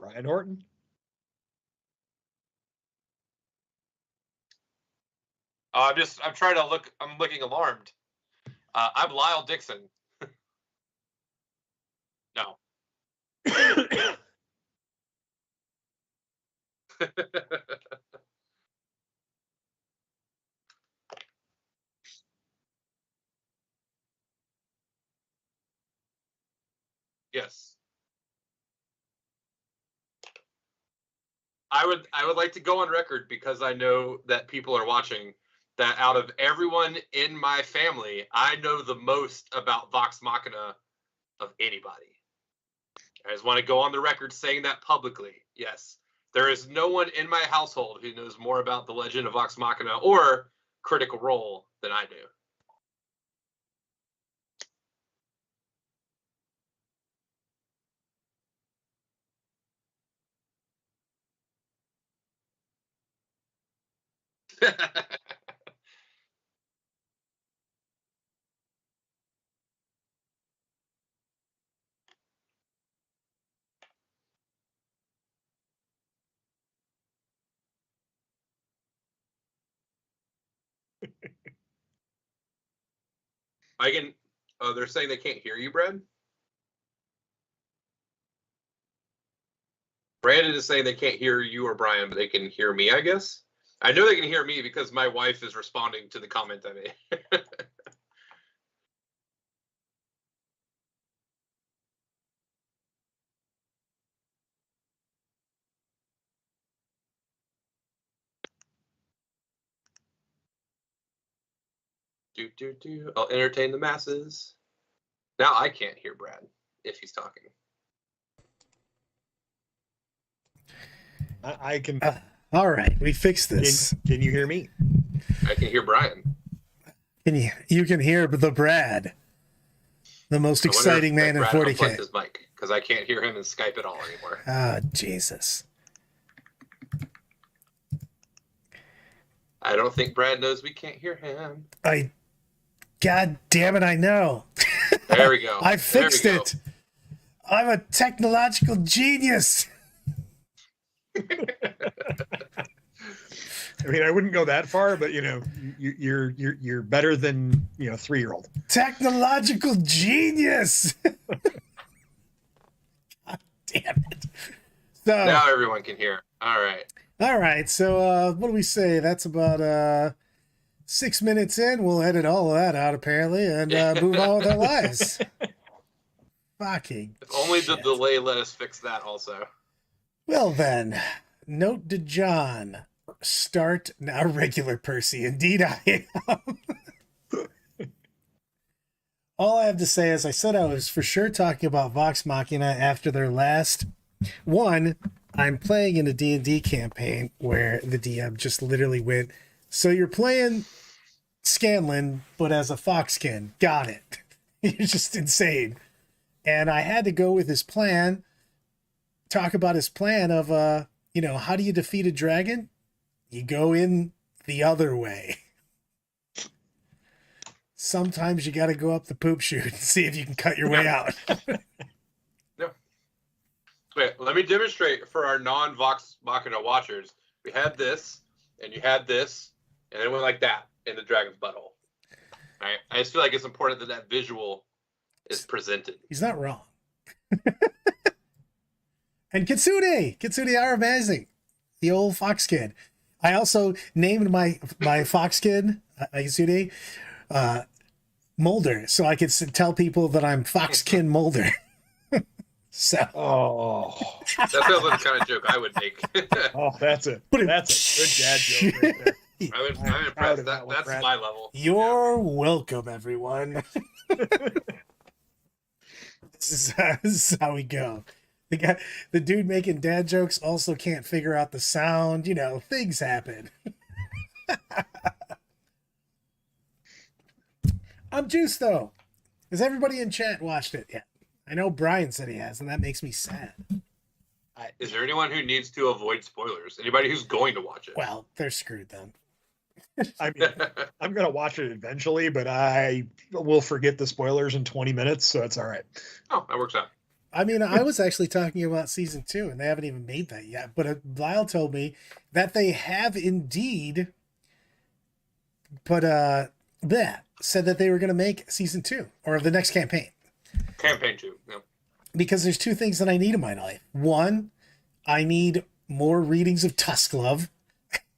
Brian Horton. I'm trying to look. I'm looking alarmed. I'm Lyle Dixon. No. Yes. I would like to go on record, because I know that people are watching, that out of everyone in my family, I know the most about Vox Machina of anybody. I just want to go on the record saying that publicly. Yes. There is no one in my household who knows more about the legend of Vox Machina or Critical Role than I do. I can. Oh, they're saying they can't hear you, Brad? Brandon is saying they can't hear you or Brian, but they can hear me, I guess. I know they can hear me because my wife is responding to the comment I made. I'll entertain the masses. Now I can't hear Brad if he's talking. I can. All right, we fixed this. Can you hear me? I can hear Brian. You can hear the Brad, the most exciting man in 40K. His mic, because I can't hear him in Skype at all anymore. Ah, Jesus. I don't think Brad knows we can't hear him. God damn it, I know. There we go. I fixed it. I'm a technological genius. I mean, I wouldn't go that far, but you're better than 3-year-old. Technological genius. God damn it. So now everyone can hear. All right. So what do we say? That's about 6 minutes in. We'll edit all of that out apparently, and move on with our lives. Fucking. If only the delay let us fix that also. Well then, note to John. Start now, regular Percy. Indeed, I am. All I have to say is I said I was for sure talking about Vox Machina after their last one. I'm playing in a D&D campaign where the DM just literally went, so you're playing Scanlan, but as a Foxkin. Got it. You're just insane. And I had to go with his plan, talk about his plan of, how do you defeat a dragon? You go in the other way. Sometimes you got to go up the poop chute and see if you can cut your way out. No. Wait, let me demonstrate for our non-Vox Machina watchers. We had this, and you had this, and it went like that in the dragon's butthole. All right? I just feel like it's important that that visual is presented. He's not wrong. And Kitsune are amazing. The old fox kid. I also named my fox kid, Kitsune, Mulder, so I could tell people that I'm Foxkin Mulder. So. Oh. That sounds like the kind of joke I would make. Oh, that's a good dad joke right there. I'm impressed. That's my level. You're welcome, everyone. This is how we go. The dude making dad jokes also can't figure out the sound. Things happen. I'm juiced, though. Has everybody in chat watched it yet? I know Brian said he has, and that makes me sad. Is there anyone who needs to avoid spoilers? Anybody who's going to watch it? Well, they're screwed then. I mean, I'm going to watch it eventually, but I will forget the spoilers in 20 minutes, so it's all right. Oh, that works out. I mean, I was actually talking about season 2, and they haven't even made that yet. But Lyle told me that they have indeed, but that said that they were going to make season 2 or the next campaign. Campaign 2. Yeah. Because there's 2 things that I need in my life. One, I need more readings of Tusk Love,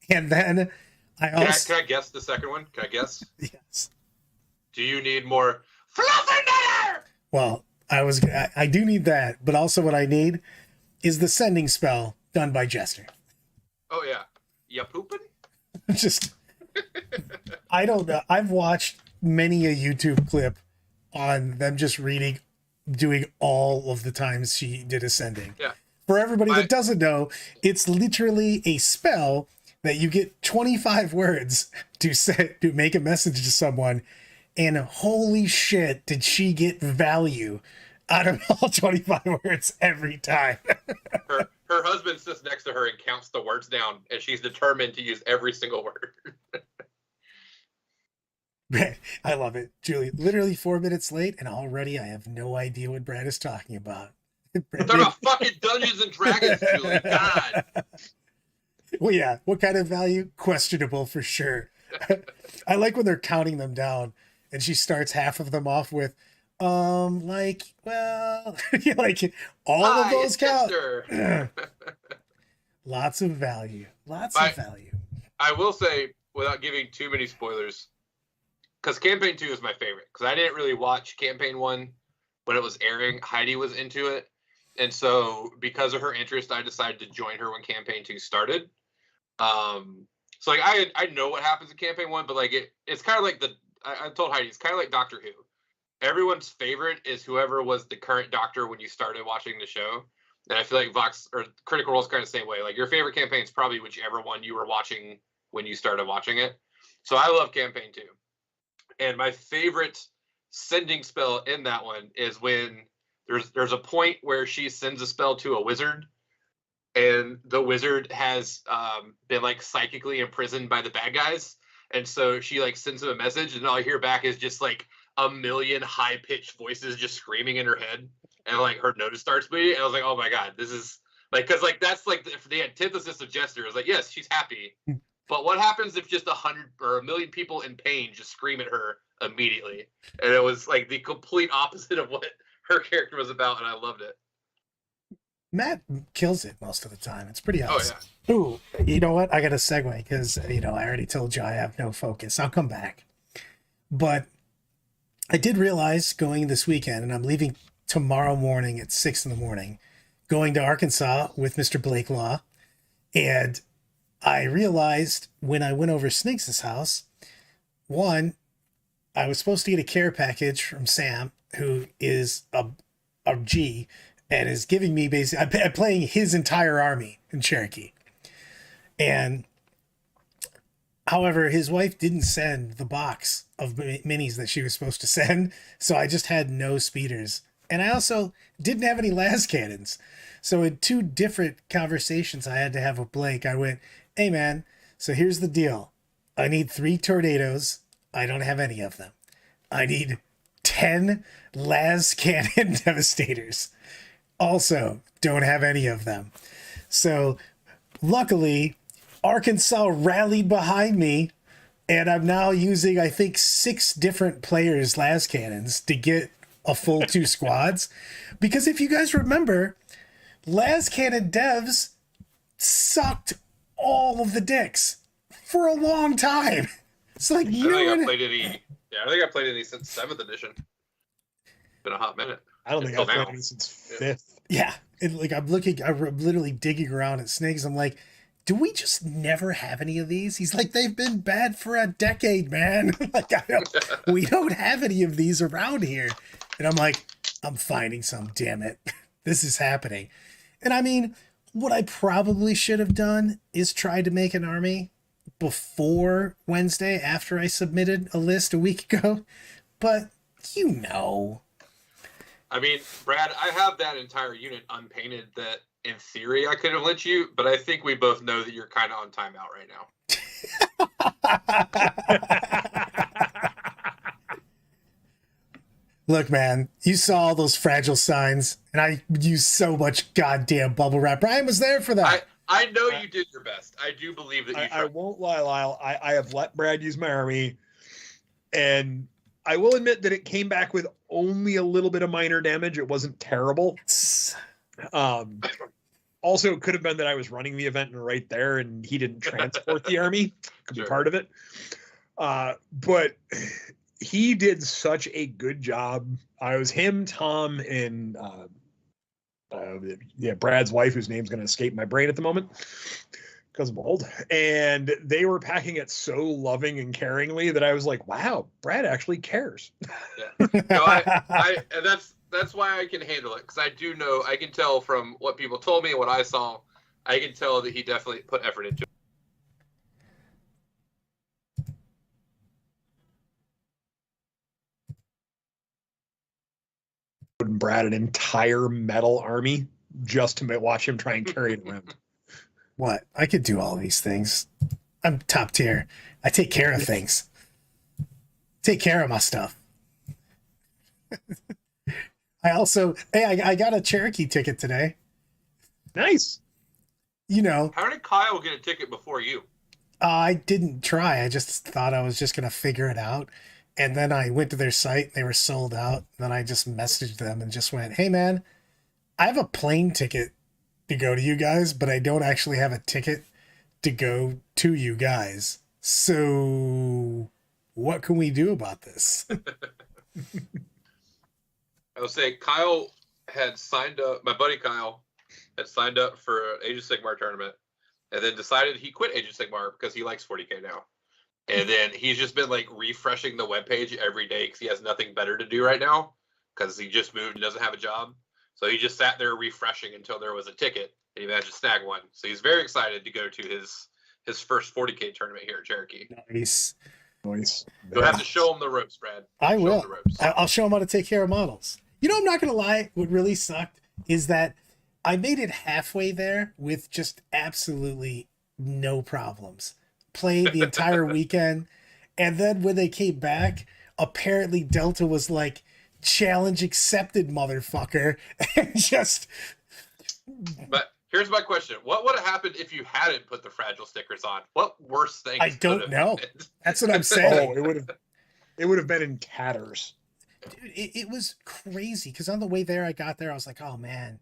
and then Can I guess the second one? Can I guess? Yes. Do you need more Fluffernutter? Well, I do need that, but also what I need is the sending spell done by Jester. Oh yeah, ya pooping? Just, I don't know. I've watched many a YouTube clip on them just doing all of the times she did ascending. Yeah. For everybody that doesn't know, it's literally a spell that you get 25 words to make a message to someone, and holy shit, did she get value out of all 25 words every time. Her husband sits next to her and counts the words down, and she's determined to use every single word. I love it. Julie, literally 4 minutes late, and already I have no idea what Brad is talking about. We're talking about fucking Dungeons and Dragons, Julie. God. Well, yeah. What kind of value? Questionable for sure. I like when they're counting them down, and she starts half of them off with, like, well, like all of those count. Lots of value. Lots of value. I will say, without giving too many spoilers, because Campaign 2 is my favorite, because I didn't really watch Campaign 1 when it was airing. Heidi was into it. And so because of her interest, I decided to join her when Campaign 2 started. So like I know what happens in Campaign 1, but like it's kind of like I told Heidi, it's kind of like Doctor Who. Everyone's favorite is whoever was the current Doctor when you started watching the show. And I feel like Vox or Critical Role is kind of the same way. Like your favorite campaign is probably whichever one you were watching when you started watching it. So I love Campaign 2. And my favorite sending spell in that one is when there's a point where she sends a spell to a wizard, and the wizard has been like psychically imprisoned by the bad guys, and so she like sends him a message, and all I hear back is just like a million high-pitched voices just screaming in her head, and like her nose starts bleeding, and I was like, oh my god, this is like, because like that's like the antithesis of Jester is like, yes, she's happy, but what happens if just 100 or 1,000,000 people in pain just scream at her immediately? And it was like the complete opposite of what her character was about, and I loved it. Matt kills it most of the time. It's pretty awesome. Oh, yeah. Ooh, you know what? I got to segue because, I already told you I have no focus. I'll come back. But I did realize going this weekend, and I'm leaving tomorrow morning at 6 a.m, going to Arkansas with Mr. Blake Law. And I realized when I went over Sniggs' house, one, I was supposed to get a care package from Sam, who is a G, and is giving me basically, I'm playing his entire army in Cherokee. And however, his wife didn't send the box of minis that she was supposed to send, so I just had no speeders. And I also didn't have any las cannons. So in 2 different conversations I had to have with Blake, I went, hey man, so here's the deal. I need 3 tornadoes. I don't have any of them. I need 10 las cannon devastators. Also, don't have any of them. So luckily, Arkansas rallied behind me, and I'm now using, I think, 6 different players' las cannons to get a full 2 squads. Because if you guys remember, las cannon devs sucked all of the dicks for a long time. It's like, I think I played any since 7th edition. Been a hot minute. I don't think I've played any since 5th. Yeah. And like I'm literally digging around at Sniggs. I'm like, do we just never have any of these? He's like, they've been bad for a decade, man. Like, we don't have any of these around here. And I'm like, I'm finding some, damn it. This is happening. And I mean, what I probably should have done is tried to make an army before Wednesday after I submitted a list a week ago. But I mean, Brad, I have that entire unit unpainted that in theory I could have lent you, but I think we both know that you're kind of on timeout right now. Look, man, you saw all those fragile signs, and I used so much goddamn bubble wrap. Brian was there for that. I know you did your best. I do believe that you I tried. won't lie, Lyle. I have let Brad use my army, and I will admit that it came back with only a little bit of minor damage. It wasn't terrible. Also, it could have been that I was running the event and right there, and he didn't transport the army. Could be part of it. But he did such a good job. I was him, Tom, and Brad's wife, whose name's going to escape my brain at the moment because I'm old. And they were packing it so loving and caringly that I was like, wow, Brad actually cares. Yeah. No, and that's why I can handle it, because I do know, I can tell from what people told me and what I saw, I can tell that he definitely put effort into it. Brad an entire metal army just to watch him try and carry it around. What? I could do all these things. I'm top tier. I take care of things. Take care of my stuff. I got a Cherokee ticket today. Nice. You know. How did Kyle get a ticket before you? I didn't try. I just thought I was just going to figure it out. And then I went to their site. They were sold out. And then I just messaged them and just went, hey, man, I have a plane ticket to go to you guys, but I don't actually have a ticket to go to you guys. So what can we do about this? I will say Kyle had signed up, my buddy Kyle had signed up for an Age of Sigmar tournament and then decided he quit Age of Sigmar because he likes 40K now. And then he's just been like refreshing the webpage every day because he has nothing better to do right now because he just moved and doesn't have a job. So he just sat there refreshing until there was a ticket and he managed to snag one. So he's very excited to go to his first 40K tournament here at Cherokee. Nice. You'll have to show him the ropes, Brad. I will. I'll show him how to take care of models. You know, I'm not going to lie. What really sucked is that I made it halfway there with just absolutely no problems. Played the entire weekend. And then when they came back, apparently Delta was like, challenge accepted, motherfucker. And just. But here's my question. What would have happened if you hadn't put the fragile stickers on? What worse things? I don't know. That's what I'm saying. It would have been in tatters. Dude, it was crazy because on the way there, I got there, I was like, oh man,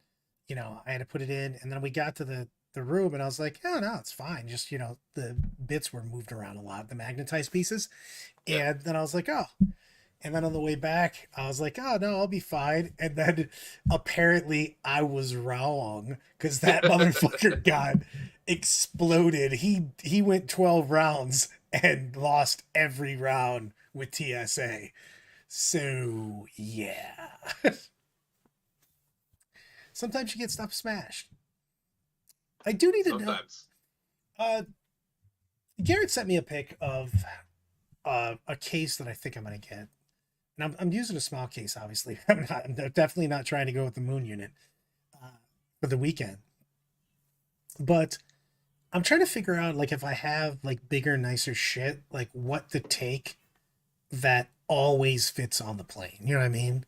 you know, I had to put it in. And then we got to the room and I was like, oh no, it's fine. Just, you know, the bits were moved around a lot, the magnetized pieces. And then I was like, oh. And then on the way back, I was like, oh no, I'll be fine. And then apparently I was wrong because that motherfucker got exploded. He went 12 rounds and lost every round with TSA. So, yeah. Sometimes you get stuff smashed. I do need to know. Garrett sent me a pic of a case that I think I'm going to get. And I'm using a small case, obviously. I'm definitely not trying to go with the moon unit for the weekend. But I'm trying to figure out, like, if I have, like, bigger, nicer shit, like, what to take that always fits on the plane. You know what I mean?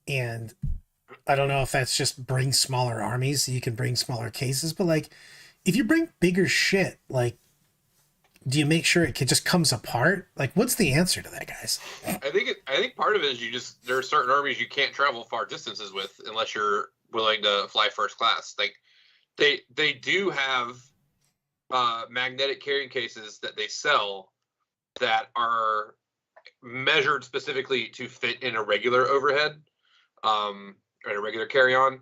And I don't know if that's just bring smaller armies so you can bring smaller cases, but like if you bring bigger shit, like do you make sure it just comes apart? Like what's the answer to that, guys? I think part of it is there are certain armies you can't travel far distances with unless you're willing to fly first class. Like they do have magnetic carrying cases that they sell that are measured specifically to fit in a regular overhead or a regular carry-on,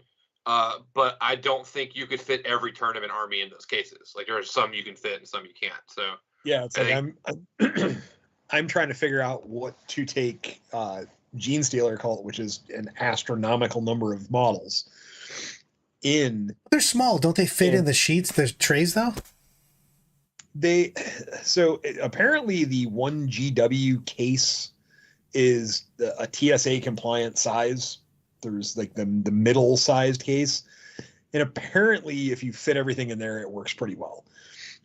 but I don't think you could fit every tournament army in those cases. Like there are some you can fit and some you can't. So yeah, it's like I'm trying to figure out what to take Gene Stealer cult, which is an astronomical number of models in. They're small, don't they fit in the sheets, the trays though? So apparently the 1GW case is a TSA compliant size. There's like the middle sized case. And apparently if you fit everything in there, it works pretty well.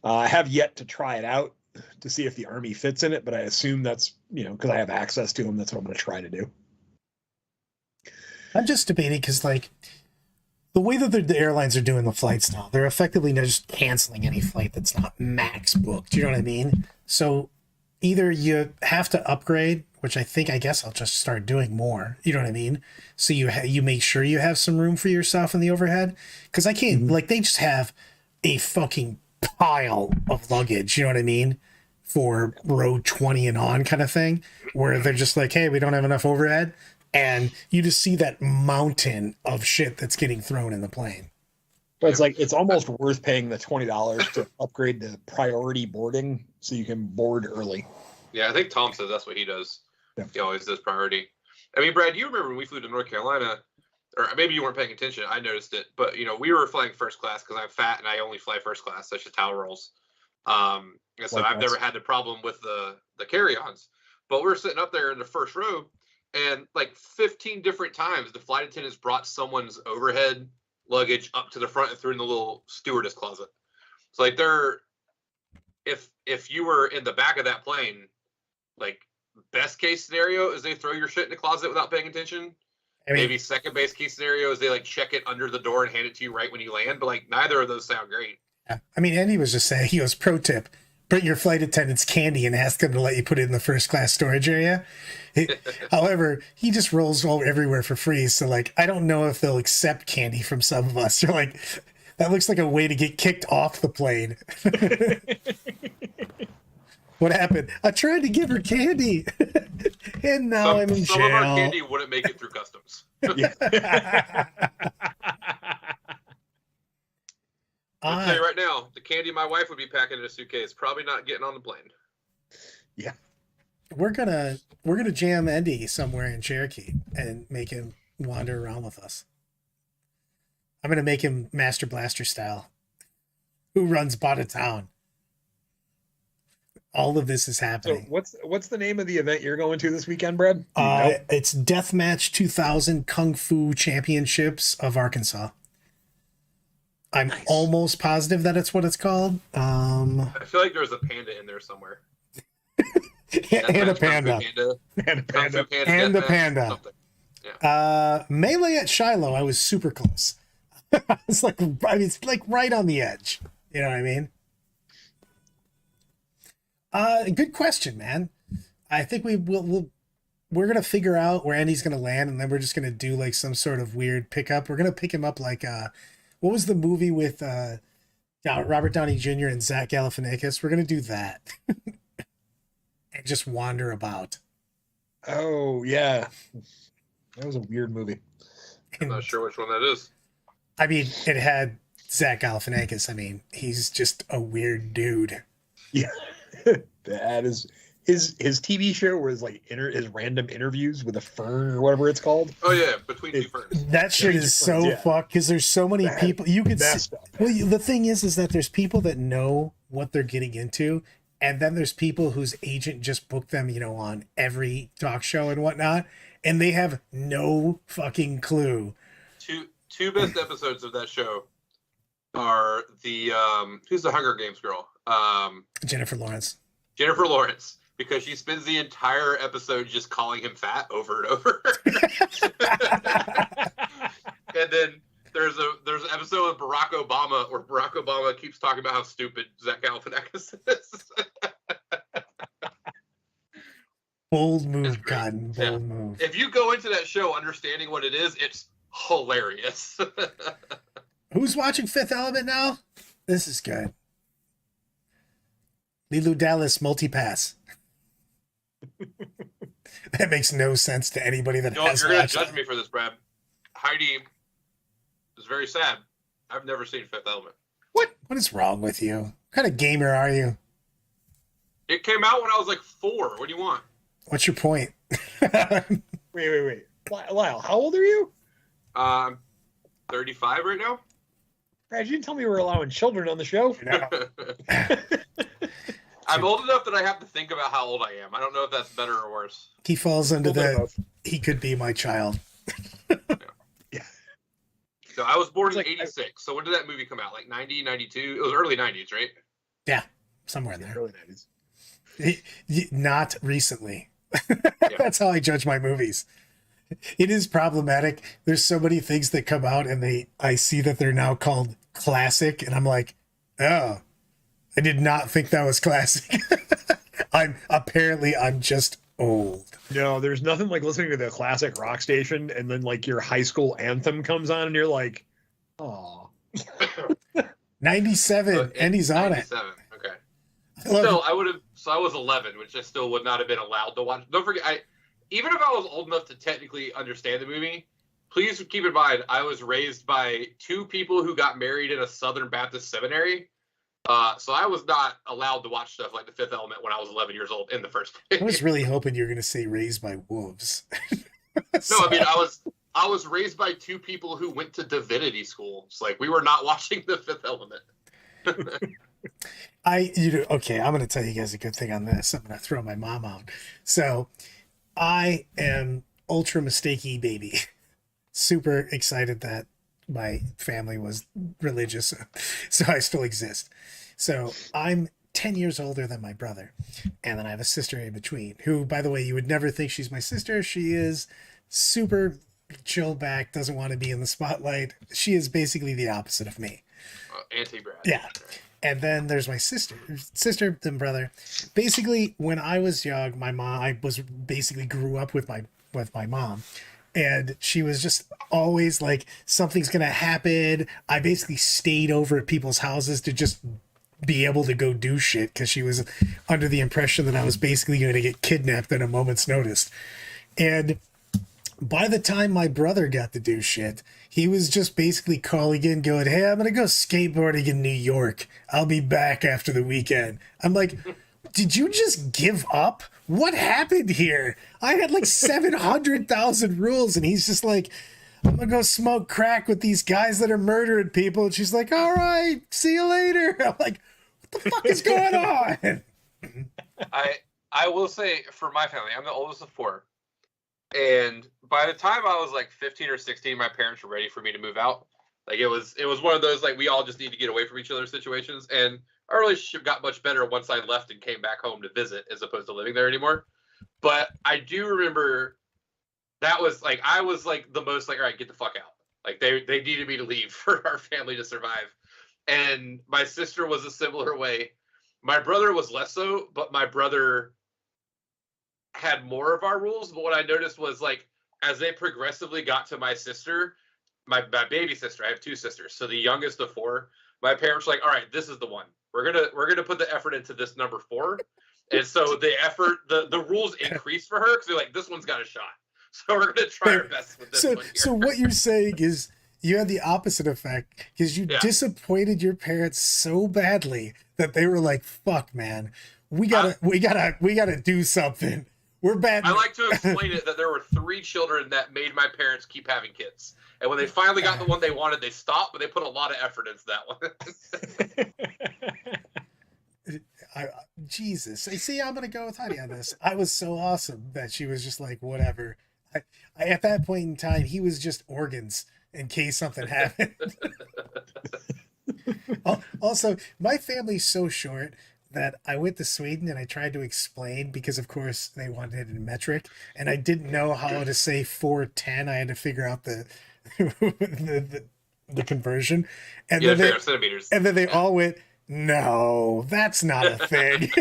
I have yet to try it out to see if the army fits in it, but I assume that's, because I have access to them. That's what I'm going to try to do. I'm just debating because, like, the way that the airlines are doing the flights now, they're effectively not just canceling any flight that's not max booked. You know what I mean? So either you have to upgrade, which I guess I'll just start doing more. You know what I mean? So you make sure you have some room for yourself in the overhead, because I can't like they just have a fucking pile of luggage. You know what I mean? For row 20 and on kind of thing, where they're just like, hey, we don't have enough overhead. And you just see that mountain of shit that's getting thrown in the plane. But it's like it's almost worth paying the $20 to upgrade to priority boarding so you can board early. Yeah, I think Tom says that's what he does. Yeah. He always does priority. I mean, Brad, you remember when we flew to North Carolina, or maybe you weren't paying attention. I noticed it, but we were flying first class because I'm fat and I only fly first class. That's just how it rolls. And so I've never had the problem with the carry-ons. But we're sitting up there in the first row, and like 15 different times, the flight attendants brought someone's overhead luggage up to the front and threw in the little stewardess closet. So like if you were in the back of that plane, like best case scenario is they throw your shit in the closet without paying attention. I mean, maybe second base case scenario is they like check it under the door and hand it to you right when you land. But like neither of those sound great. Yeah. I mean, Andy was just saying, he goes, pro tip, bring your flight attendants candy and ask them to let you put it in the first class storage area. However, he just rolls all everywhere for free. So like, I don't know if they'll accept candy from some of us. They're like, that looks like a way to get kicked off the plane. What happened? I tried to give her candy, and now I'm in jail. Some of our candy wouldn't make it through customs. I'll tell you right now, the candy my wife would be packing in a suitcase, probably not getting on the plane. Yeah. We're gonna jam Andy somewhere in Cherokee and make him wander around with us. I'm gonna make him Master Blaster style. Who runs Bada Town? All of this is happening. So what's the name of the event you're going to this weekend, Brad? It's Deathmatch 2000 Kung Fu Championships of Arkansas. I'm almost positive that it's what it's called. I feel like there's a panda in there somewhere. And a panda. And a panda. Yeah. Melee at Shiloh, I was super close. It's like right on the edge. You know what I mean? Good question, man. I think we're gonna figure out where Andy's gonna land, and then we're just gonna do like some sort of weird pickup. We're gonna pick him up like what was the movie with Robert Downey Jr. and Zach Galifianakis? We're gonna do that and just wander about. Oh yeah, that was a weird movie. I'm not sure which one that is. I mean, it had Zach Galifianakis. I mean, he's just a weird dude. Yeah. That is his TV show was like his random interviews with a fern or whatever it's called. Oh yeah, between two ferns. That shit is so fucked because there's so many people you could see. Well, the thing is that there's people that know what they're getting into, and then there's people whose agent just booked them, on every talk show and whatnot, and they have no fucking clue. Two best episodes of that show are the who's the Hunger Games girl? Jennifer Lawrence, because she spends the entire episode just calling him fat over and over. And then there's an episode with Barack Obama where Barack Obama keeps talking about how stupid Zach Galifianakis is. Bold move, Cotton. Bold move. If you go into that show understanding what it is, it's hilarious. Who's watching Fifth Element now? This is good. Lilu Dallas multipass. That makes no sense to anybody that has You're going to judge me for this, Brad. Heidi is very sad. I've never seen Fifth Element. What is wrong with you? What kind of gamer are you? It came out when I was like 4. What do you want? What's your point? Wait. Lyle, how old are you? I'm 35 right now. Brad, you didn't tell me we were allowing children on the show. No. I'm old enough that I have to think about how old I am. I don't know if that's better or worse. He falls under he could be my child. Yeah. So I was born in 86. So when did that movie come out? Like 90, 92? It was early 90s, right? Yeah, somewhere in there. Early 90s. Not recently. That's how I judge my movies. It is problematic. There's so many things that come out and I see that they're now called classic and I'm like, oh, I did not think that was classic. I'm just old. No, there's nothing like listening to the classic rock station and then like your high school anthem comes on and you're like, oh. 97 and he's on it. 97. Okay. Still, I would have. So I was 11, which I still would not have been allowed to watch. Don't forget, even if I was old enough to technically understand the movie, please keep in mind I was raised by two people who got married in a Southern Baptist seminary. So I was not allowed to watch stuff like The Fifth Element when I was 11 years old in the first place. I was really hoping you were going to say raised by wolves. No, I mean I was raised by two people who went to divinity school. It's like we were not watching The Fifth Element. Okay, I'm going to tell you guys a good thing on this. I'm going to throw my mom out. So I am ultra mistakey baby. Super excited that my family was religious, so I still exist. So I'm 10 years older than my brother. And then I have a sister in between, who, by the way, you would never think she's my sister. She is super chill back, doesn't want to be in the spotlight. She is basically the opposite of me. Anti-Brad. Yeah. And then there's my sister, then brother. Basically, when I was young, I basically grew up with my mom. And she was just always like, something's going to happen. I basically stayed over at people's houses to just be able to go do shit because she was under the impression that I was basically going to get kidnapped at a moment's notice. And by the time my brother got to do shit, he was just basically calling in going, hey, I'm going to go skateboarding in New York. I'll be back after the weekend. I'm like, did you just give up? What happened here? I had like 700,000 rules and he's just like, I'm going to go smoke crack with these guys that are murdering people. And she's like, all right, see you later. I'm like, what the fuck is going on? I will say for my family, I'm the oldest of four. And by the time I was like 15 or 16, my parents were ready for me to move out. Like it was one of those like we all just need to get away from each other situations. And our relationship got much better once I left and came back home to visit as opposed to living there anymore. But I do remember that was like I was like the most like, all right, get the fuck out. Like they needed me to leave for our family to survive. And my sister was a similar way. My brother was less so, but my brother had more of our rules. But what I noticed was like as they progressively got to my sister, my baby sister, I have two sisters, so the youngest of four, my parents were like, all right, this is the one. We're gonna put the effort into this number 4. And so the rules increased for her because they're like, this one's got a shot. So we're gonna try our best with this one here. So what you're saying is you had the opposite effect because you disappointed your parents so badly that they were like, fuck man, we gotta do something. We're bad. I like to explain it that there were 3 children that made my parents keep having kids. And when they finally got the one they wanted, they stopped, but they put a lot of effort into that one. Jesus. See, I'm going to go with Heidi on this. I was so awesome that she was just like, whatever. At that point in time, he was just organs in case something happened. Also, my family's so short that I went to Sweden and I tried to explain because, of course, they wanted it in metric, and I didn't know how to say 410. I had to figure out the conversion, and then they all went, "No, that's not a thing."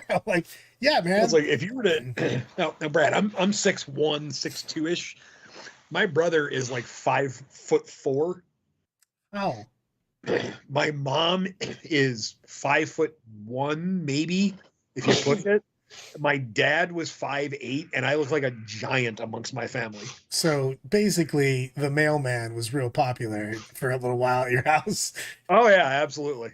I'm like, yeah, man. It's like if you were to now, Brad, I'm 6'1", 6'2" ish. My brother is like 5'4". Oh. My mom is 5'1", maybe, if you push it. My dad was 5'8", and I look like a giant amongst my family. So basically, the mailman was real popular for a little while at your house. Oh yeah, absolutely.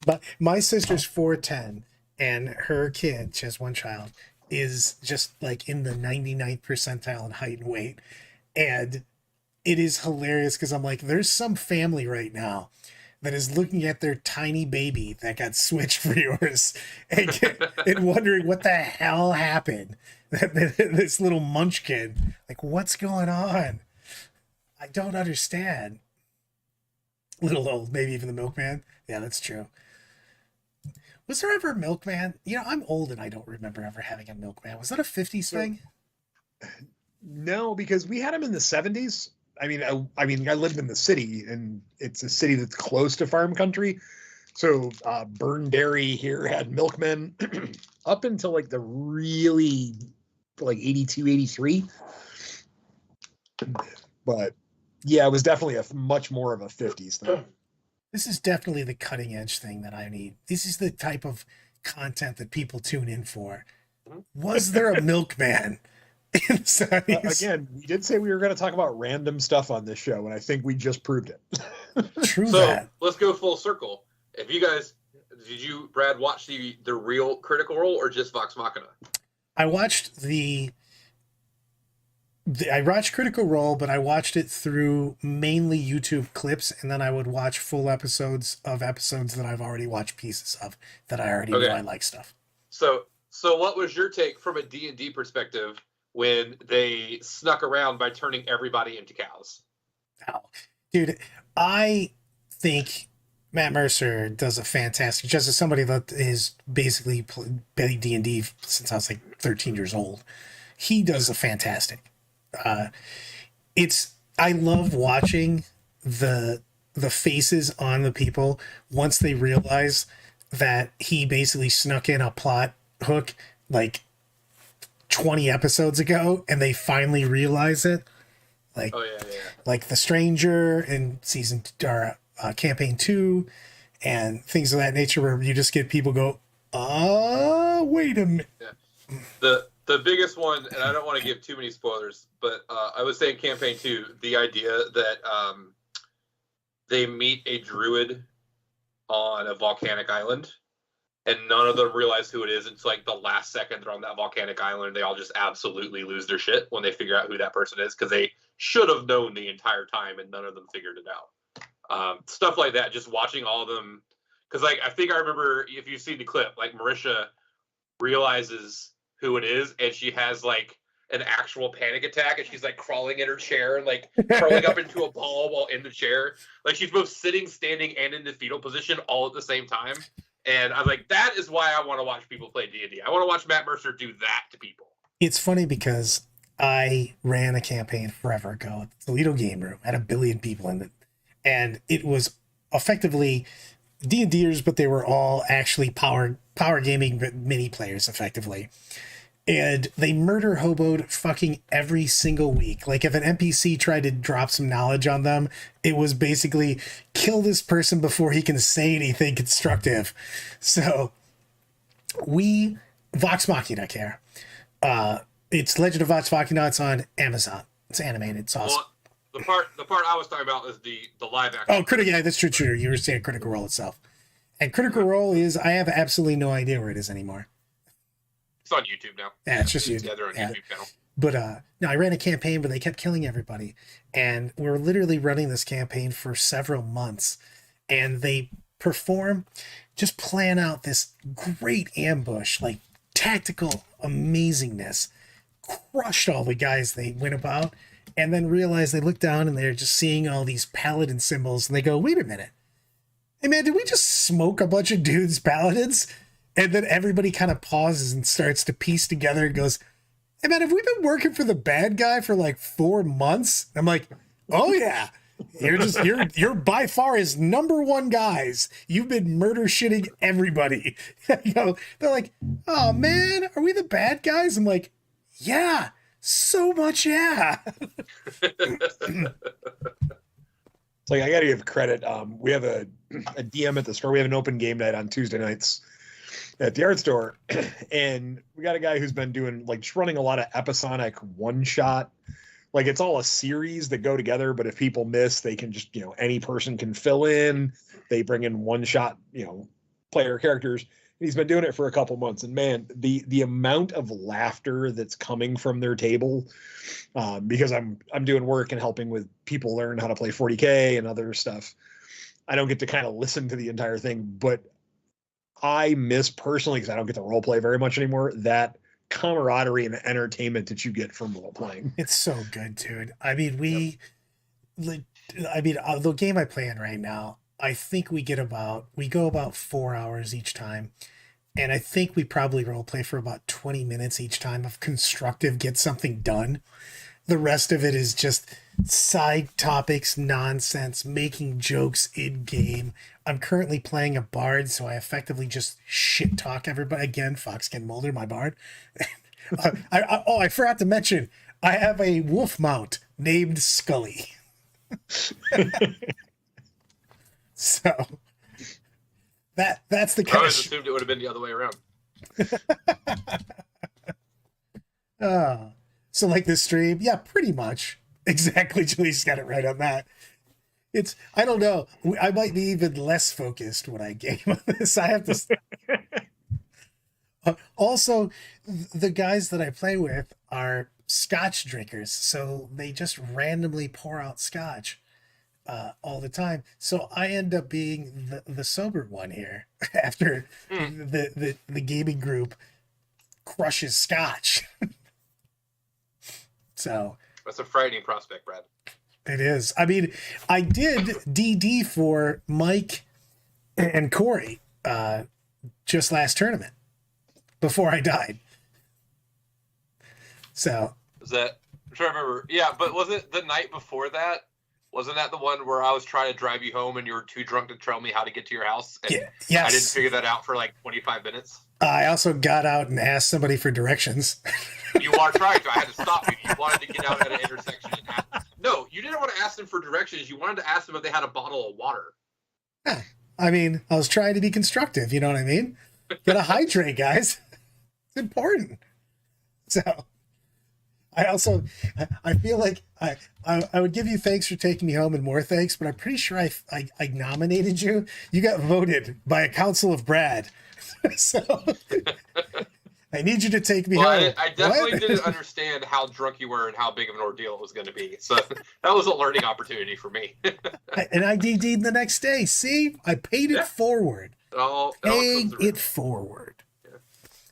But my sister's 4'10", and her kid, she has one child, is just like in the 99th percentile in height and weight, and it is hilarious because I'm like, there's some family right now that is looking at their tiny baby that got switched for yours and wondering what the hell happened. This little munchkin, like, what's going on? I don't understand. Little old, maybe even the milkman. Yeah, that's true. Was there ever a milkman? You know, I'm old and I don't remember ever having a milkman. Was that a 50s thing? No, because we had them in the 70s. I mean, I lived in the city, and it's a city that's close to farm country. So Burn Dairy here had milkmen up until like the really like 82, 83. But yeah, it was definitely a much more of a 50s thing. This is definitely the cutting edge thing that I need. This is the type of content that people tune in for. Was there a milkman in the 70s? Again, we did say we were going to talk about random stuff on this show, and I think we just proved it. True So that. let's go full circle. If you guys, did you, Brad, watch the real Critical Role or just Vox Machina? I watched I watched Critical Role, but I watched it through mainly YouTube clips, and then I would watch full episodes that I've already watched pieces of that I already knew I like stuff. So what was your take from a D&D perspective when they snuck around by turning everybody into cows? Oh, dude, I think Matt Mercer does a fantastic, just as somebody that is basically played D&D since I was like 13 years old. He does a fantastic. I love watching the faces on the people once they realize that he basically snuck in a plot hook like 20 episodes ago, and they finally realize it. Like, like The Stranger in campaign 2 and things of that nature, where you just get people go, wait a minute. Yeah. The biggest one, and I don't want to give too many spoilers, but I was saying campaign 2, the idea that they meet a druid on a volcanic island, and none of them realize who it is until like the last second they're on that volcanic island. They all just absolutely lose their shit when they figure out who that person is, because they should have known the entire time and none of them figured it out. Stuff like that, just watching all of them, because like I think I remember, if you've seen the clip, like Marisha realizes who it is, and she has like an actual panic attack, and she's like crawling in her chair and like curling up into a ball while in the chair. Like she's both sitting, standing, and in the fetal position all at the same time. And I'm like, that is why I want to watch people play D&D. I want to watch Matt Mercer do that to people. It's funny because I ran a campaign forever ago at the Toledo Game Room, had 1 billion people in it, and it was effectively D&Ders, but they were all actually power gaming mini players effectively. And they murder hoboed fucking every single week. Like if an NPC tried to drop some knowledge on them, it was basically kill this person before he can say anything constructive. So Vox Machina care. It's Legend of Vox Machina. It's on Amazon. It's animated. It's awesome. Well, the part I was talking about is the live action. Oh, yeah, that's true. You were saying Critical Role itself. And Critical Role is, I have absolutely no idea where it is anymore. It's on YouTube now. Yeah, it's just YouTube. Yeah, they're on YouTube channel. But no, I ran a campaign, but they kept killing everybody. And we're literally running this campaign for several months. And they just plan out this great ambush, like tactical amazingness. Crushed all the guys they went about. And then realize they look down and they're just seeing all these paladin symbols. And they go, wait a minute. Hey, man, did we just smoke a bunch of dudes' paladins? And then everybody kind of pauses and starts to piece together and goes, hey, man, have we been working for the bad guy for like 4 months? I'm like, oh, yeah. You're by far his number one guys. You've been murder shitting everybody. They're like, oh, man, are we the bad guys? I'm like, yeah, so much, yeah. It's like, I got to give credit. We have a DM at the store. We have an open game night on Tuesday nights at the art store. And we got a guy who's been doing, like, just running a lot of episodic one-shot. Like, it's all a series that go together, but if people miss, they can just, any person can fill in. They bring in one-shot, player characters. And he's been doing it for a couple months. And, man, the amount of laughter that's coming from their table, because I'm doing work and helping with people learn how to play 40K and other stuff. I don't get to kind of listen to the entire thing, but I miss personally, because I don't get to role play very much anymore, that camaraderie and entertainment that you get from role playing. It's so good, dude. I mean, the game I play in right now, I think we go about 4 hours each time. And I think we probably role play for about 20 minutes each time of constructive, get something done. The rest of it is just side topics, nonsense, making jokes in game. I'm currently playing a bard, so I effectively just shit talk everybody. Again, Foxkin Mulder, my bard. I forgot to mention, I have a wolf mount named Scully. So that's the I kind always of assumed it would have been the other way around. so like this stream, yeah, pretty much exactly. Julie's got it right on that. It's, I don't know, I might be even less focused when I game on this. I have to also, the guys that I play with are scotch drinkers, so they just randomly pour out scotch all the time. So I end up being the sober one here after the gaming group crushes scotch. So That's a frightening prospect, Brad. it is. I mean, I did DD for Mike and Corey just last tournament before I died. So Was that? I'm trying to remember. Yeah, but was it the night before that? Wasn't that the one where I was trying to drive you home and you were too drunk to tell me how to get to your house? And yes. I didn't figure that out for like 25 minutes. I also got out and asked somebody for directions. You are trying to. I had to stop you. You wanted to get out at an intersection and ask. No, you didn't want to ask them for directions. You wanted to ask them if they had a bottle of water. I mean, I was trying to be constructive. You know what I mean? Gotta hydrate, guys. It's important. So I feel like I would give you thanks for taking me home and more thanks, but I'm pretty sure I nominated you. You got voted by a council of Brad. So I need you to take me home. I definitely didn't understand how drunk you were and how big of an ordeal it was going to be. So that was a learning opportunity for me. And I DD'd the next day. See, I paid it forward. Paying it forward. Yeah.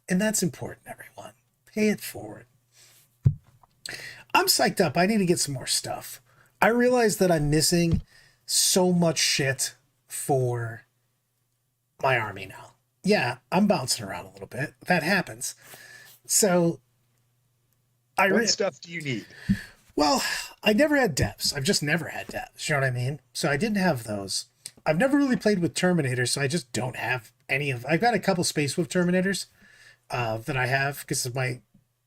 And that's important, everyone. Pay it forward. I'm psyched up. I need to get some more stuff. I realize that I'm missing so much shit for my army now. Yeah, I'm bouncing around a little bit. That happens. So what stuff do you need? Well, I never had depths. I've just never had depths. You know what I mean? So I didn't have those. I've never really played with Terminators, so I just don't have any of. I've got a couple Space Wolf Terminators that I have because of I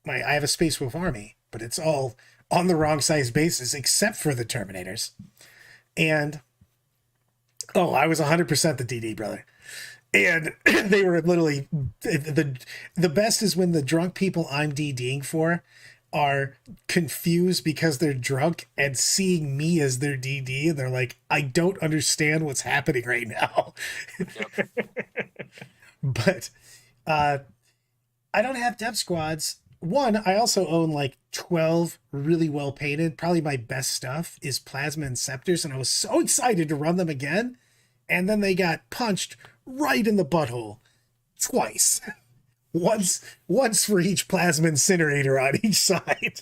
have a Space Wolf army, but it's all on the wrong size bases except for the Terminators. And I was 100% the DD brother. And they were literally the best is when the drunk people I'm DDing for are confused because they're drunk and seeing me as their DD, and they're like, I don't understand what's happening right now. Yep. But I don't have depth squads. One, I also own like 12 really well painted. Probably my best stuff is Plasma and Scepters, and I was so excited to run them again. And then they got punched right in the butthole twice. Once for each Plasma Incinerator on each side.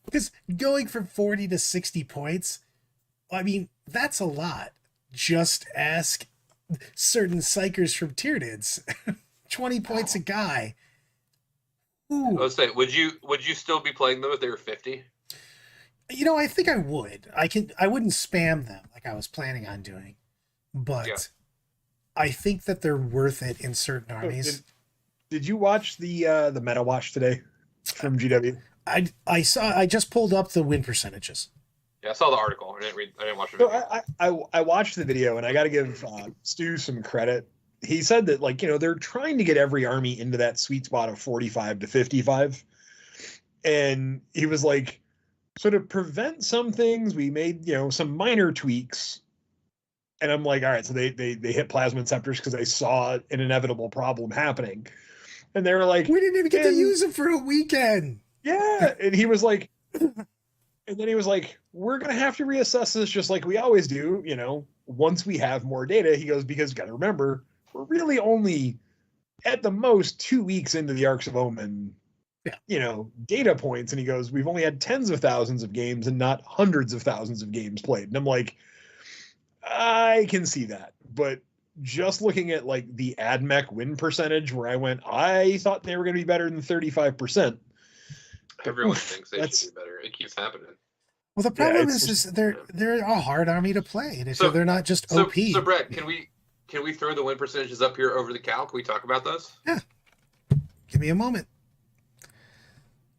Because going from 40 to 60 points, I mean, that's a lot. Just ask certain psychers from Tyranids. 20 points a guy. Ooh. Let's say, would you still be playing them if they were 50? You know, I think I would. I wouldn't spam them like I was planning on doing. But I think that they're worth it in certain armies. Did you watch the meta watch today from GW? I just pulled up the win percentages. Yeah, I saw the article. I didn't watch the video. So I watched the video, and I got to give Stu some credit. He said that, like, they're trying to get every army into that sweet spot of 45 to 55. And he was like, so to prevent some things, we made, some minor tweaks. And I'm like, all right, so they hit Plasma Scepters because they saw an inevitable problem happening. And they were like, we didn't even get to use them for a weekend. Yeah. And he was like, and then he was like, we're going to have to reassess this just like we always do, once we have more data. He goes, because you got to remember, we're really only at the most 2 weeks into the Arcs of Omen, data points. And he goes, we've only had tens of thousands of games and not hundreds of thousands of games played. And I'm like, I can see that, but just looking at like the AdMech win percentage where I thought they were going to be better than 35%. Everyone thinks they should do better. It keeps happening. Well, the problem is they're a hard army to play, and so they're not just OP. So Brett, can we throw the win percentages up here over the cal? Can we talk about those? Yeah. Give me a moment.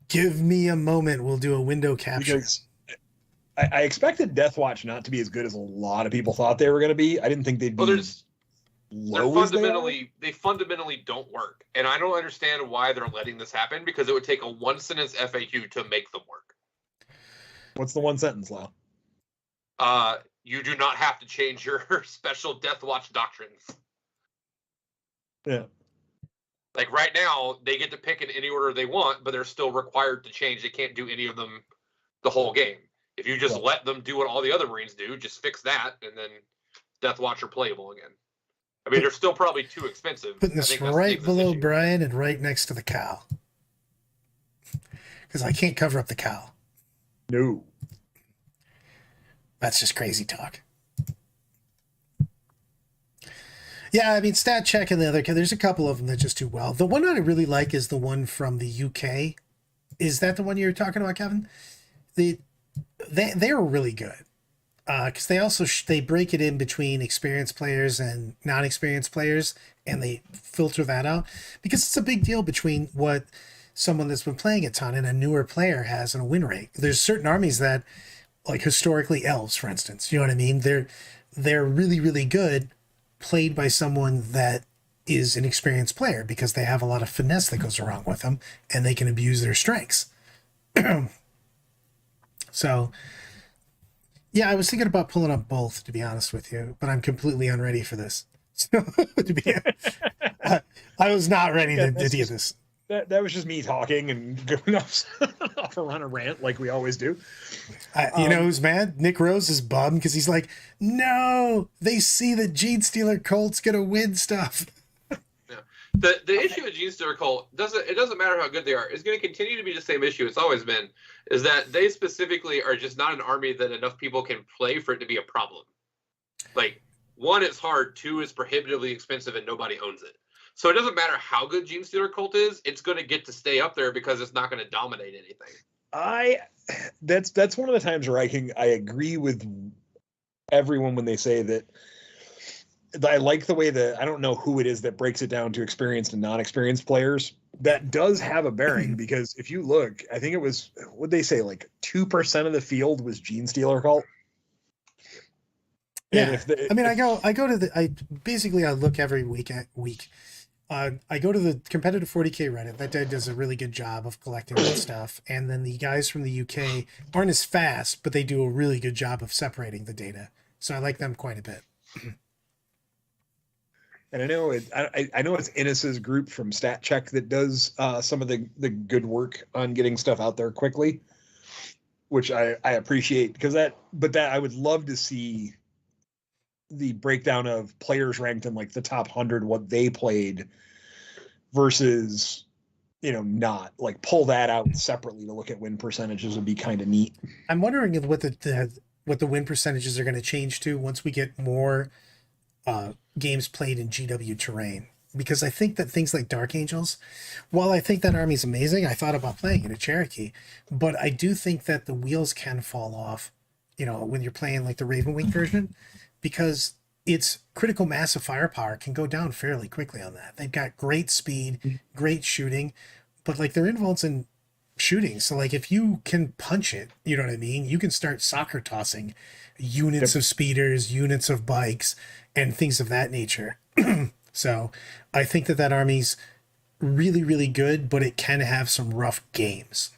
Give me a moment. We'll do a window capture. Because I expected Deathwatch not to be as good as a lot of people thought they were going to be. I didn't think they'd be low as they fundamentally don't work. And I don't understand why they're letting this happen, because it would take a one-sentence FAQ to make them work. What's the one sentence, Lau? You do not have to change your special Deathwatch doctrines. Yeah. Like right now, they get to pick in any order they want, but they're still required to change. They can't do any of them the whole game. If you just let them do what all the other Marines do, just fix that, and then Deathwatch are playable again. I mean, they're still probably too expensive. Putting this right below Brian and right next to the cow. Because I can't cover up the cow. No. That's just crazy talk. Yeah, I mean, Stat Check and the other, there's a couple of them that just do well. The one that I really like is the one from the UK. Is that the one you're talking about, Kevin? They are really good. Because they also they break it in between experienced players and non-experienced players, and they filter that out. Because it's a big deal between what someone that's been playing a ton and a newer player has in a win rate. There's certain armies that, like historically elves, for instance, you know what I mean? They're really, really good played by someone that is an experienced player because they have a lot of finesse that goes around with them and they can abuse their strengths. So, yeah, I was thinking about pulling up both, to be honest with you, but I'm completely unready for this. So, I was not ready to do this. That was just me talking and going off on a rant like we always do. You know who's mad? Nick Rose is bummed because he's like, no, they see that Gene Stealer Colt's going to win stuff. Yeah. The issue with Gene Stealer Colt, it doesn't matter how good they are. It's going to continue to be the same issue it's always been, is that they specifically are just not an army that enough people can play for it to be a problem. Like, one, it's hard. Two, it's prohibitively expensive and nobody owns it. So it doesn't matter how good Gene Stealer Colt is, it's going to get to stay up there because it's not going to dominate anything. That's one of the times where I agree with everyone when they say that I like the way that, I don't know who it is that breaks it down to experienced and non-experienced players. That does have a bearing because if you look, I think it was, what'd they say, like 2% of the field was Gene Stealer Colt. Yeah, I look every week. I go to the competitive 40K Reddit. That guy does a really good job of collecting that stuff. And then the guys from the UK aren't as fast, but they do a really good job of separating the data. So I like them quite a bit. And I know it's Innes's group from Stat Check that does some of the good work on getting stuff out there quickly, which I appreciate because I would love to see the breakdown of players ranked in like the top 100, what they played versus, not like pull that out separately to look at win percentages would be kind of neat. I'm wondering what the win percentages are going to change to once we get more games played in GW terrain, because I think that things like Dark Angels, while I think that army's amazing, I thought about playing it at Cherokee, but I do think that the wheels can fall off, when you're playing like the Ravenwing version, because its critical mass of firepower can go down fairly quickly on that. They've got great speed, great shooting, but like they're involved in shooting. So like if you can punch it, you know what I mean? You can start soccer tossing units of speeders, units of bikes, and things of that nature. So I think that army's really, really good, but it can have some rough games.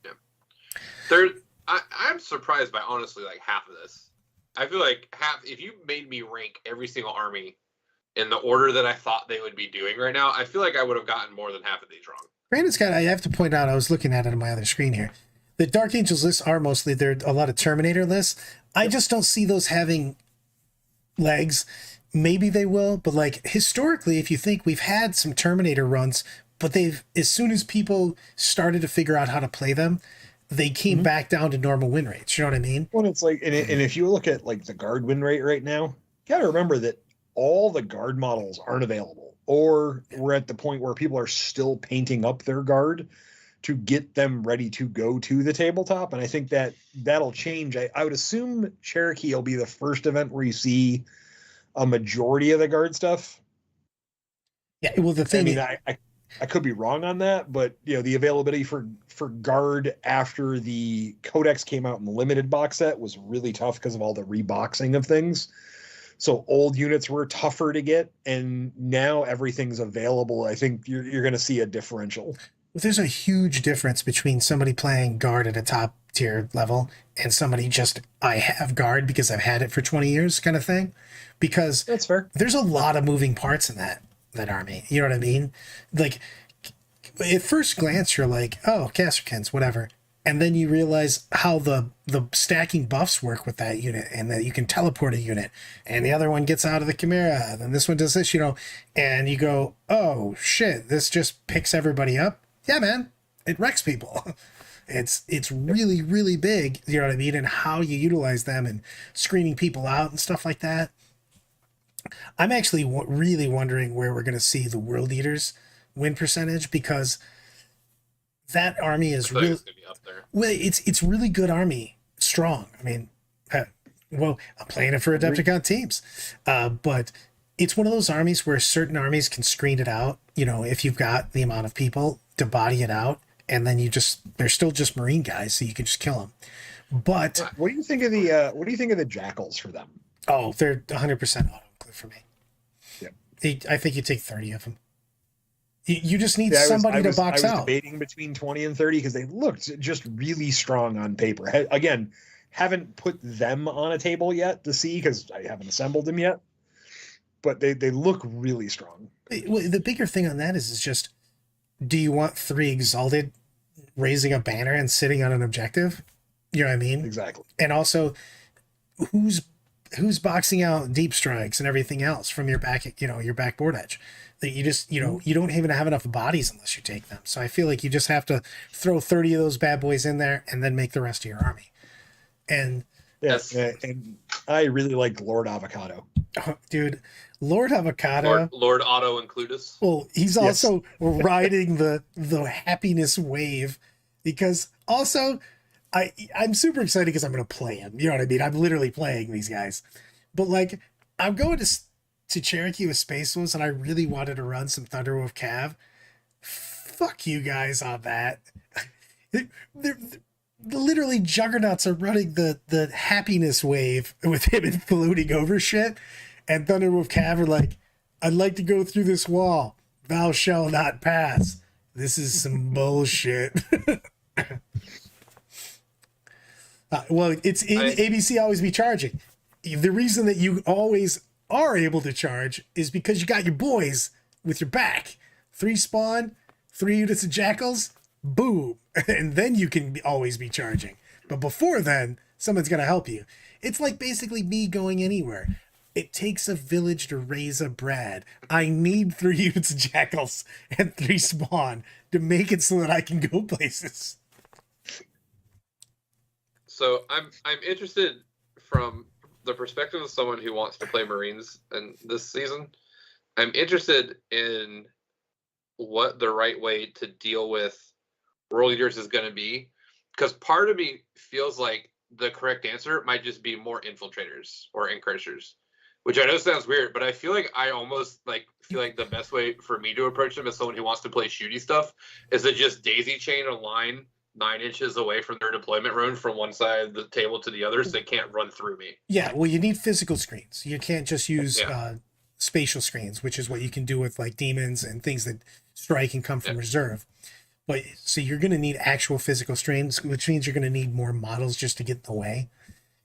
Yeah. I'm surprised by honestly like half of this. I feel like if you made me rank every single army in the order that I thought they would be doing right now, I feel like I would have gotten more than half of these wrong. Brandon Scott, I have to point out, I was looking at it on my other screen here. The Dark Angels lists are mostly, they're a lot of Terminator lists. I just don't see those having legs. Maybe they will, but like historically, if you think we've had some Terminator runs, but as soon as people started to figure out how to play them, they came back down to normal win rates. You know what I mean? Well, it's like, and if you look at like the guard win rate right now, you got to remember that all the guard models aren't available, or we're at the point where people are still painting up their guard to get them ready to go to the tabletop. And I think that that'll change. I would assume Cherokee will be the first event where you see a majority of the guard stuff. Yeah, well, the thing, I could be wrong on that, but the availability for guard after the Codex came out in the limited box set was really tough because of all the reboxing of things. So old units were tougher to get, and now everything's available. I think you're going to see a differential. There's a huge difference between somebody playing guard at a top tier level and somebody just, I have guard because I've had it for 20 years kind of thing. Because that's fair. There's a lot of moving parts in that army. You know what I mean? Like, at first glance, you're like, oh, Casterkins, whatever. And then you realize how the stacking buffs work with that unit, and that you can teleport a unit, and the other one gets out of the Chimera, then this one does this, and you go, oh shit, this just picks everybody up. Yeah, man, it wrecks people. It's really, really big, you know what I mean, and how you utilize them and screening people out and stuff like that. I'm actually really wondering where we're going to see the World Eaters win percentage, because that army is really up there. Well, it's really good army, strong. I mean, well, I'm playing it for Adepticon teams, but it's one of those armies where certain armies can screen it out. If you've got the amount of people to body it out, and then they're still just Marine guys, so you can just kill them. But what do you think of the Jackals for them? Oh, they're 100% auto include for me. Yeah, I think you take 30 of them. You just need somebody to box out. I was debating between 20 and 30 because they looked just really strong on paper. Again, haven't put them on a table yet to see because I haven't assembled them yet. But they look really strong. Well, the bigger thing on that is just, do you want 3 Exalted raising a banner and sitting on an objective? You know what I mean? Exactly. And also, who's boxing out deep strikes and everything else from your back, your backboard edge? That you just, you don't even have enough bodies unless you take them. So I feel like you just have to throw 30 of those bad boys in there and then make the rest of your army. And yes, and I really like Lord Avocado. Oh, dude, Lord Avocado. Lord Otto Includus. Well, he's also riding the happiness wave, because also I'm super excited because I'm going to play him. You know what I mean? I'm literally playing these guys. But like, I'm going to Cherokee with Space Wolves, and I really wanted to run some Thunderwolf Cav. Fuck you guys on that. They're literally juggernauts are running the happiness wave with him and floating over shit. And Thunderwolf Cav are like, I'd like to go through this wall. Thou shalt not pass. This is some bullshit. Well, it's in ABC always be charging. The reason that you always are able to charge is because you got your boys with your back. 3 spawn, 3 units of Jackals, boom. And then you can always be charging. But before then, someone's going to help you. It's like basically me going anywhere. It takes a village to raise a Brad. I need 3 units of Jackals and 3 spawn to make it so that I can go places. So I'm interested from the perspective of someone who wants to play Marines in this season. I'm interested in what the right way to deal with World Eaters is going to be, because part of me feels like the correct answer might just be more infiltrators or encroachers, which I know sounds weird, but I feel like I almost feel like the best way for me to approach them as someone who wants to play shooty stuff is to just daisy chain a line 9 inches away from their deployment room from one side of the table to the other, so they can't run through me. Yeah, well, you need physical screens. You can't just use spatial screens, which is what you can do with like demons and things that strike and come from reserve. But so you're going to need actual physical screens, which means you're going to need more models just to get in the way,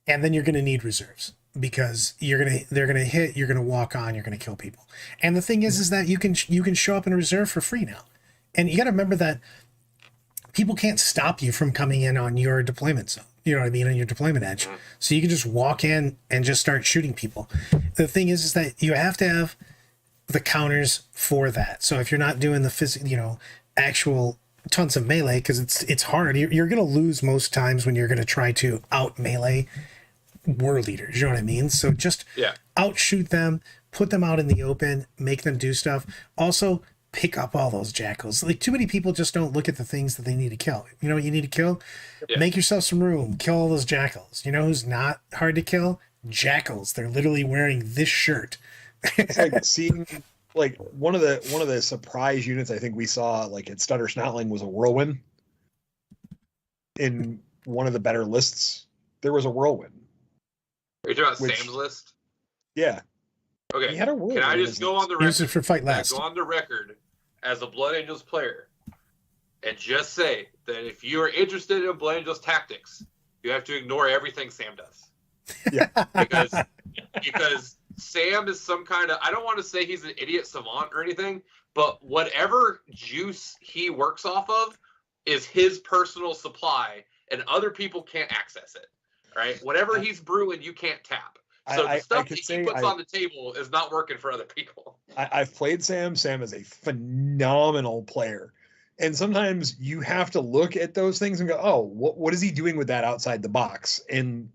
and then you're going to need reserves, because they're going to hit, you're going to walk on, you're going to kill people. And the thing is that you can show up in a reserve for free now, and you got to remember that people can't stop you from coming in on your deployment zone. You know what I mean? On your deployment edge. So you can just walk in and just start shooting people. The thing is that you have to have the counters for that. So if you're not doing the actual tons of melee, because it's hard. You're going to lose most times when you're going to try to out melee World Eaters. You know what I mean? So just outshoot them, put them out in the open, make them do stuff. Also, pick up all those jackals. Like, too many people just don't look at the things that they need to kill. You know what you need to kill? Yeah. Make yourself some room. Kill all those jackals. You know who's not hard to kill? Jackals. They're literally wearing this shirt. It's like seeing like one of the surprise units I think we saw like at Stutter Snotling was a whirlwind. In one of the better lists, there was a whirlwind. Are you talking about Sam's list? Yeah. Okay. He had a whirlwind. Can I just go on the Use it record? for fight last. Go on the record as a Blood Angels player and just say that if you are interested in Blood Angels tactics, you have to ignore everything Sam does. Yeah. because Sam is some kind of, I don't want to say he's an idiot savant or anything, but whatever juice he works off of is his personal supply and other people can't access it. Right? Whatever he's brewing, you can't tap. So the stuff that he puts on the table is not working for other people. I've played Sam. Sam is a phenomenal player. And sometimes you have to look at those things and go, oh, what is he doing with that outside the box? And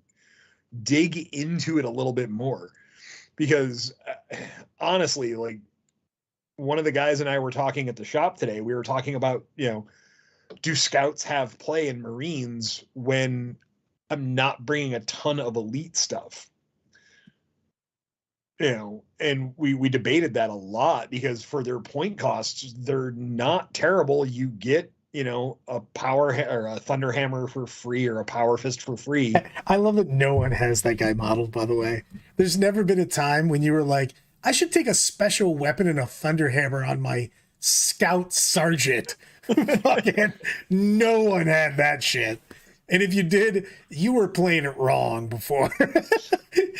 dig into it a little bit more. Because honestly, like one of the guys and I were talking at the shop today, we were talking about, do scouts have play in Marines when I'm not bringing a ton of elite stuff? And we debated that a lot because for their point costs, they're not terrible. You get, a power or a thunder hammer for free or a power fist for free. I love that no one has that guy modeled, by the way. There's never been a time when you were like, I should take a special weapon and a thunder hammer on my scout sergeant. Fucking no one had that shit. And if you did, you were playing it wrong before.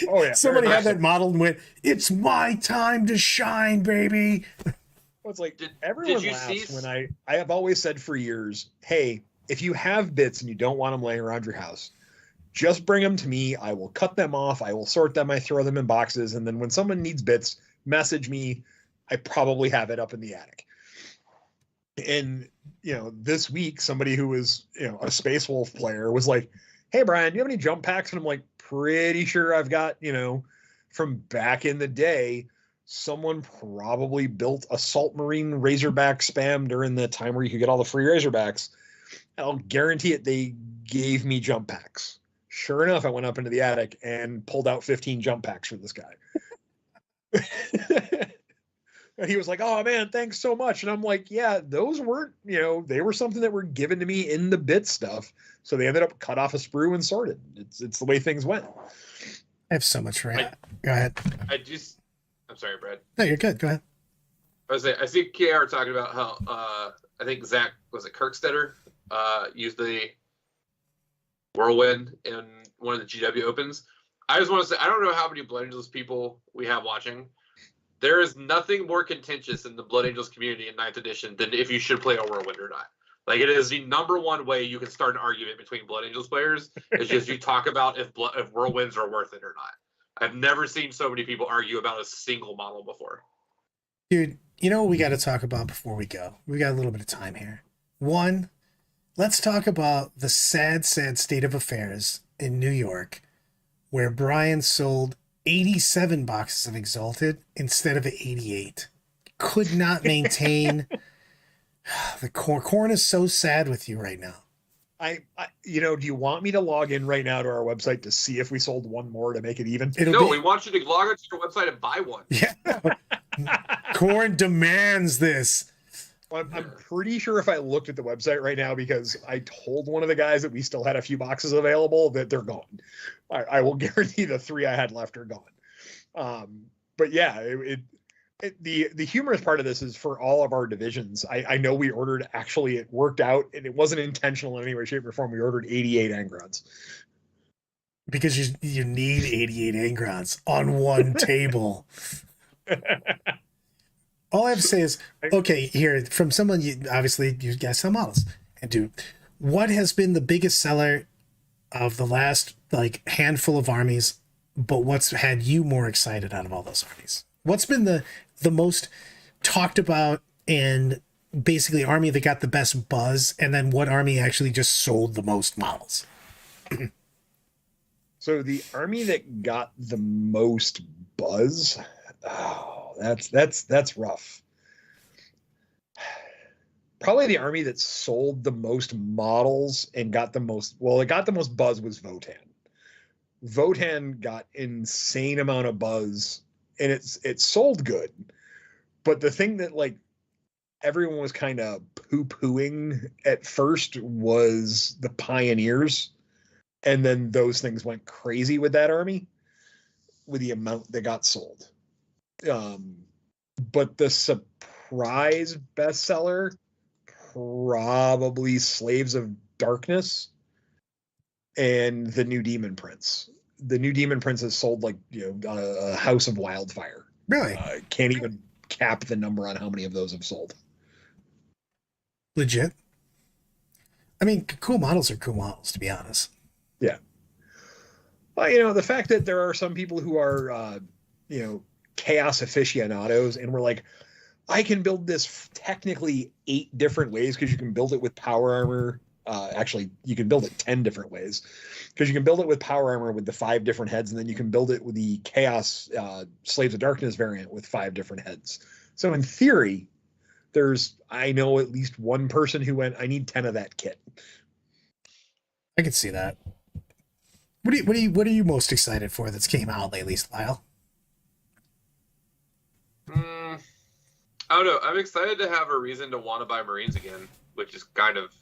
Oh, yeah. Somebody had that modeled and went, it's my time to shine, baby. Well, it's like everyone laughs when I have always said for years, hey, if you have bits and you don't want them laying around your house, just bring them to me. I will cut them off. I will sort them. I throw them in boxes. And then when someone needs bits, message me. I probably have it up in the attic. And, this week, somebody who was, a Space Wolf player was like, hey, Brian, do you have any jump packs? And I'm like, pretty sure I've got, from back in the day, someone probably built a Salt Marine Razorback spam during the time where you could get all the free Razorbacks. I'll guarantee it. They gave me jump packs. Sure enough, I went up into the attic and pulled out 15 jump packs for this guy. And he was like, oh, man, thanks so much. And I'm like, yeah, those weren't, they were something that were given to me in the bit stuff. So they ended up cut off a sprue and sorted. It's the way things went. I have so much rant. Go ahead. I'm sorry, Brad. No, you're good. Go ahead. I see KR talking about how I think Zach, was it Kirkstetter, used the whirlwind in one of the GW Opens. I just want to say, I don't know how many Blood Angels people we have watching. There is nothing more contentious in the Blood Angels community in 9th edition than if you should play a whirlwind or not. Like, it is the number one way you can start an argument between Blood Angels players is just you talk about if whirlwinds are worth it or not. I've never seen so many people argue about a single model before. Dude, you know what we got to talk about before we go? We got a little bit of time here. One, let's talk about the sad, sad state of affairs in New York where Brian sold 87 boxes of Exalted instead of 88. Could not maintain. The corn is so sad with you right now. I do you want me to log in right now to our website to see if we sold one more to make it even? We want you to log into your website and buy one. Yeah. Corn demands this. I'm pretty sure if I looked at the website right now, because I told one of the guys that we still had a few boxes available, that they're gone. I will guarantee the 3 I had left are gone. But yeah, the humorous part of this is for all of our divisions. I know we ordered, actually it worked out and it wasn't intentional in any way, shape, or form. We ordered 88 Angrons. Because you need 88 Angrons on one table. All I have to say is, okay, here, from someone, obviously you guys sell models. And dude, what has been the biggest seller of the last handful of armies, but what's had you more excited out of all those armies? What's been the most talked about and basically army that got the best buzz, and then what army actually just sold the most models? So the army that got the most buzz, that's rough. probably the army that sold the most models and got the most, well, it got the most buzz was Votan. Votan got insane amount of buzz, and it sold good. But the thing that like everyone was kind of poo-pooing at first was the Pioneers, and then those things went crazy with that army, with the amount that got sold. But the surprise bestseller, probably Slaves of Darkness and the New Demon Prince. The New Demon Prince has sold like, you know, a house of wildfire. Really? Can't even cap the number on how many of those have sold. Legit. I mean, cool models are cool models, to be honest. Yeah. Well, you know, the fact that there are some people who are, you know, chaos aficionados, and we're like, I can build this technically 8 different ways, because you can build it with power armor. Actually, you can build it 10 different ways, because you can build it with power armor with the 5 different heads, and then you can build it with the Chaos Slaves of Darkness variant with 5 different heads. So in theory, I know at least one person who went, I need 10 of that kit. I can see that. What are you most excited for that's came out lately, Lyle? I don't know. I'm excited to have a reason to want to buy Marines again, which is kind of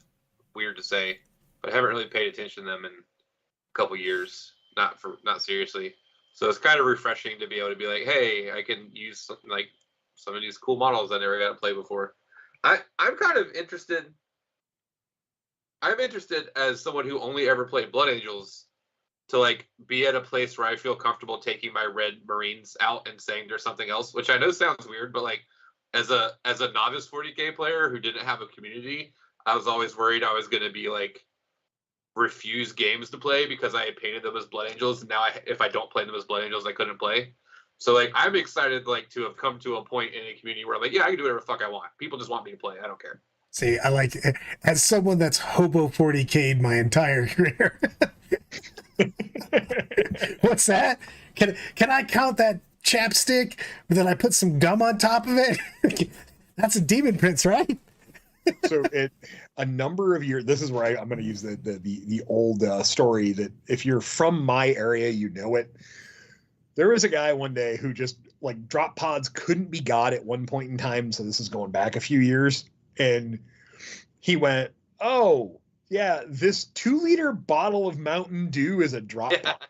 weird to say, but I haven't really paid attention to them in a couple years. Not seriously. So it's kind of refreshing to be able to be like, hey, I can use something like some of these cool models I never got to play before. I'm kind of interested. I'm interested as someone who only ever played Blood Angels to like be at a place where I feel comfortable taking my red Marines out and saying there's something else, which I know sounds weird, but like as a novice 40K player who didn't have a community, I was always worried I was going to be like refuse games to play because I had painted them as Blood Angels, and now if I don't play them as Blood Angels, I couldn't play. So like I'm excited like to have come to a point in a community where like, yeah, I can do whatever the fuck I want. People just want me to play. I don't care. See, I like, as someone that's hobo 40K'd my entire career. What's that? Can I count that chapstick, but then I put some gum on top of it? That's a Demon Prince, right? So a number of years, this is where I'm going to use the old story that if you're from my area, you know it. There was a guy one day who just like drop pods couldn't be got at one point in time. So this is going back a few years. And he went, oh, yeah, this 2-liter bottle of Mountain Dew is a drop pod.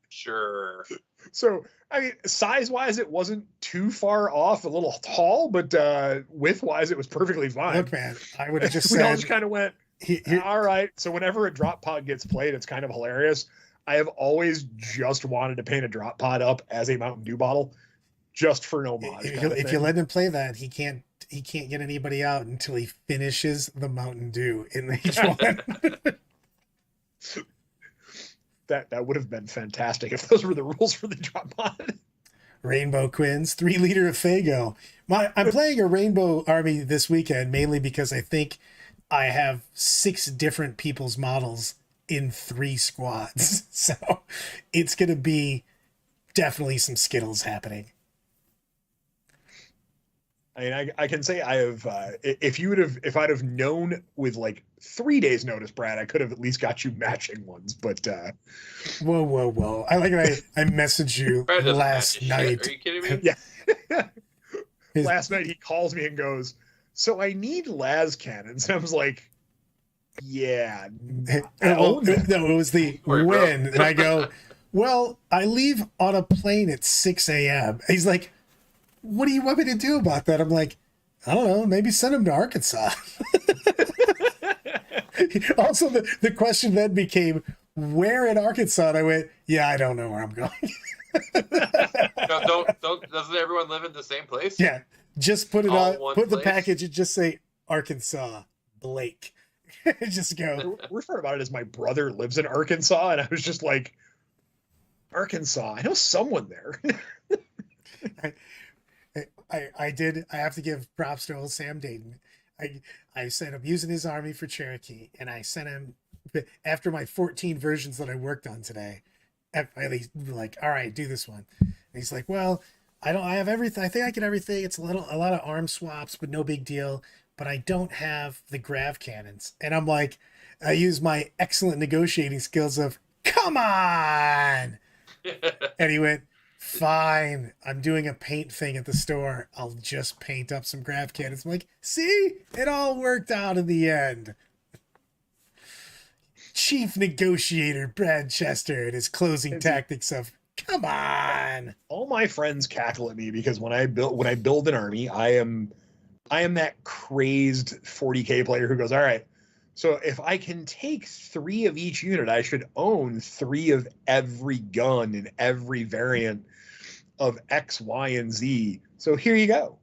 Sure. So, I mean, size-wise, it wasn't too far off, a little tall, but width-wise, it was perfectly fine. Look, man, I would have just we said... all just kind of went, all right. So whenever a drop pod gets played, it's kind of hilarious. I have always just wanted to paint a drop pod up as a Mountain Dew bottle, just for an homage. If you let him play that, he can't get anybody out until he finishes the Mountain Dew in each one. That would have been fantastic if those were the rules for the drop pod. Rainbow Quins, 3-liter of Fago. I'm playing a Rainbow Army this weekend mainly because I think I have 6 different people's models in 3 squads. So it's going to be definitely some Skittles happening. I mean, I can say I have, if I'd have known with like 3 days notice, Brad, I could have at least got you matching ones, but, Whoa. I messaged you last night. Are you kidding me? Yeah. Last night he calls me and goes, so I need las cannons. And I was like, yeah. No, it was the when. And I go, well, I leave on a plane at 6 a.m. He's like, what do you want me to do about that? I'm like, I don't know, maybe send him to Arkansas. Also, the question then became, where in Arkansas? And I went, yeah, I don't know where I'm going. Doesn't everyone live in the same place? Yeah, just put it All on, put place? the package and just say Arkansas, Blake. Just go. The worst part about it is my brother lives in Arkansas, and I was just like, Arkansas, I know someone there. I have to give props to old Sam Dayton. I said I'm using his army for Cherokee, and I sent him after my 14 versions that I worked on today. I finally like, all right, do this one. And he's like, well, I have everything. I think I get everything. It's a lot of arm swaps, but no big deal. But I don't have the grav cannons. And I'm like, I use my excellent negotiating skills of, come on. And he went, fine. I'm doing a paint thing at the store. I'll just paint up some grav cannons. I'm like, see, it all worked out in the end. Chief negotiator Brad Chester and his closing tactics of, come on. All my friends cackle at me because when I build an army, I am that crazed 40K player who goes, all right, so if I can take 3 of each unit, I should own 3 of every gun and every variant of X, Y, and Z. So here you go.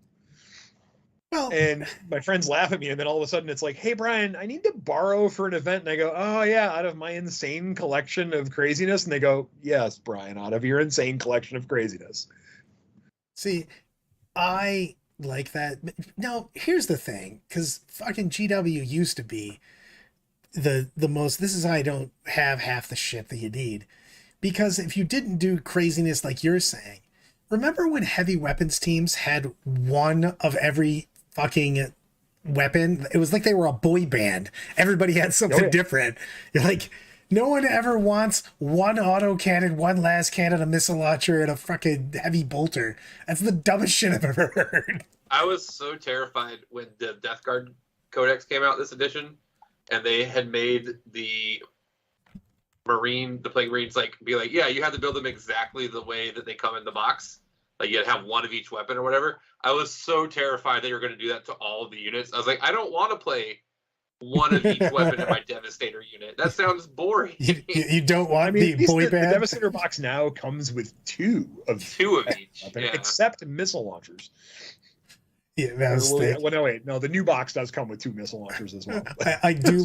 Well, and my friends laugh at me, and then all of a sudden it's like, hey, Brian, I need to borrow for an event. And I go, oh, yeah, out of my insane collection of craziness. And they go, yes, Brian, out of your insane collection of craziness. See, I like that. Now, here's the thing, because fucking GW used to be the most, this is how I don't have half the shit that you need. Because if you didn't do craziness like you're saying, remember when heavy weapons teams had 1 of every fucking weapon? It was like they were a boy band. Everybody had something different. You're like, no one ever wants 1 auto cannon, 1 las cannon, a missile launcher, and a fucking heavy bolter. That's the dumbest shit I've ever heard. I was so terrified when the Death Guard Codex came out this edition, and they had made the Plague Marines be like, yeah, you have to build them exactly the way that they come in the box. Like you had to have 1 of each weapon or whatever. I was so terrified they were going to do that to all of the units. I was like, I don't want to play 1 of each weapon in my Devastator unit. That sounds boring. You don't want the boy band? The Devastator box now comes with 2 of each, weapon, except missile launchers. Yeah, that was no, the new box does come with 2 missile launchers as well. I do